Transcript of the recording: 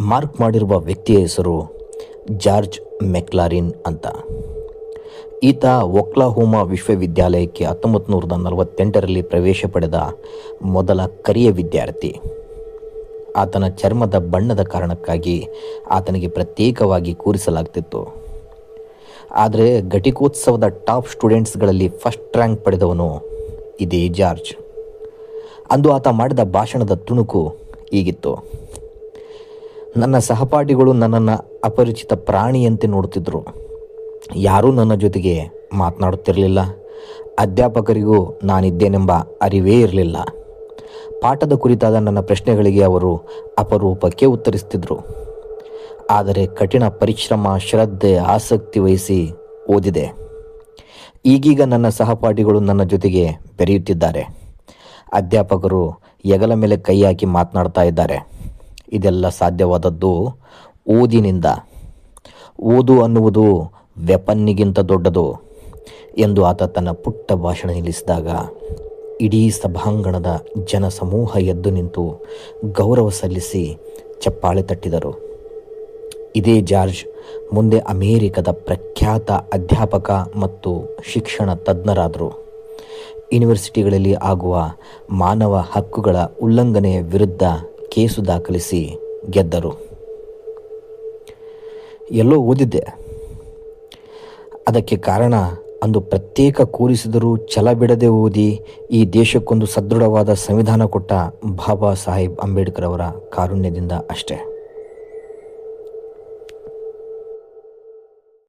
Mark ಮಾಡಿರುವ ವ್ಯಕ್ತಿಯ ಹೆಸರು ಜಾರ್ಜ್ ಮೆಕ್ಲಾರಿನ್ ಅಂತ. ಈತ ಒಕ್ಲಹೋಮಾ ವಿಶ್ವವಿದ್ಯಾಲಯಕ್ಕೆ 1948ರಲ್ಲಿ ಪ್ರವೇಶ ಪಡೆದ ಮೊದಲ ಕರಿಯ ವಿದ್ಯಾರ್ಥಿ. ಆತನ ಚರ್ಮದ ಬಣ್ಣದ ಕಾರಣಕ್ಕಾಗಿ ಆತನಿಗೆ ಪ್ರತ್ಯೇಕವಾಗಿ ಕೂರಿಸಲಾಗ್ತಿತ್ತು. ಆದರೆ ಘಟಿಕೋತ್ಸವದ ಟಾಪ್ ಸ್ಟೂಡೆಂಟ್ಸ್ಗಳಲ್ಲಿ ಫಸ್ಟ್ ರ್ಯಾಂಕ್ ಪಡೆದವನು ಇದೇ ಜಾರ್ಜ್. ಅಂದು ಆತ ಮಾಡಿದ ಭಾಷಣದ ತುಣುಕು ಹೀಗಿತ್ತು: ನನ್ನ ಸಹಪಾಠಿಗಳು ನನ್ನನ್ನು ಅಪರಿಚಿತ ಪ್ರಾಣಿಯಂತೆ ನೋಡುತ್ತಿದ್ದರು. ಯಾರೂ ನನ್ನ ಜೊತೆಗೆ ಮಾತನಾಡುತ್ತಿರಲಿಲ್ಲ. ಅಧ್ಯಾಪಕರಿಗೂ ನಾನಿದ್ದೇನೆಂಬ ಅರಿವೇ ಇರಲಿಲ್ಲ. ಪಾಠದ ಕುರಿತಾದ ನನ್ನ ಪ್ರಶ್ನೆಗಳಿಗೆ ಅವರು ಅಪರೂಪಕ್ಕೆ ಉತ್ತರಿಸ್ತಿದ್ರು. ಆದರೆ ಕಠಿಣ ಪರಿಶ್ರಮ, ಶ್ರದ್ಧೆ, ಆಸಕ್ತಿ ವಹಿಸಿ ಓದಿದೆ. ಈಗೀಗ ನನ್ನ ಸಹಪಾಠಿಗಳು ನನ್ನ ಜೊತೆಗೆ ಬೆರೆಯುತ್ತಿದ್ದಾರೆ. ಅಧ್ಯಾಪಕರು ಹೆಗಲ ಮೇಲೆ ಕೈ ಹಾಕಿ ಮಾತನಾಡ್ತಾ ಇದ್ದಾರೆ. ಇದೆಲ್ಲ ಸಾಧ್ಯವಾದದ್ದು ಓದಿನಿಂದ. ಓದು ಅನ್ನುವುದು ವೆಪನ್ನಿಗಿಂತ ದೊಡ್ಡದು ಎಂದು ಆತ ತನ್ನ ಪುಟ್ಟ ಭಾಷಣ ನಿಲ್ಲಿಸಿದಾಗ ಇಡೀ ಸಭಾಂಗಣದ ಜನಸಮೂಹ ಎದ್ದು ನಿಂತು ಗೌರವ ಸಲ್ಲಿಸಿ ಚಪ್ಪಾಳೆ ತಟ್ಟಿದರು. ಇದೇ ಜಾರ್ಜ್ ಮುಂದೆ ಅಮೇರಿಕದ ಪ್ರಖ್ಯಾತ ಅಧ್ಯಾಪಕ ಮತ್ತು ಶಿಕ್ಷಣ ತಜ್ಞರಾದರು. ಯೂನಿವರ್ಸಿಟಿಗಳಲ್ಲಿ ಆಗುವ ಮಾನವ ಹಕ್ಕುಗಳ ಉಲ್ಲಂಘನೆಯ ವಿರುದ್ಧ ಕೇಸು ದಾಖಲಿಸಿ ಗೆದ್ದರು. ಎಲ್ಲೋ ಓದಿದ್ದೆ. ಅದಕ್ಕೆ ಕಾರಣ ಅಂದು ಪ್ರತ್ಯೇಕ ಕೂರಿಸಿದರೂ ಛಲ ಬಿಡದೆ ಓದಿ ಈ ದೇಶಕ್ಕೊಂದು ಸದೃಢವಾದ ಸಂವಿಧಾನ ಕೊಟ್ಟ ಬಾಬಾ ಸಾಹೇಬ್ ಅಂಬೇಡ್ಕರ್ ಅವರ ಕಾರುಣ್ಯದಿಂದ ಅಷ್ಟೇ.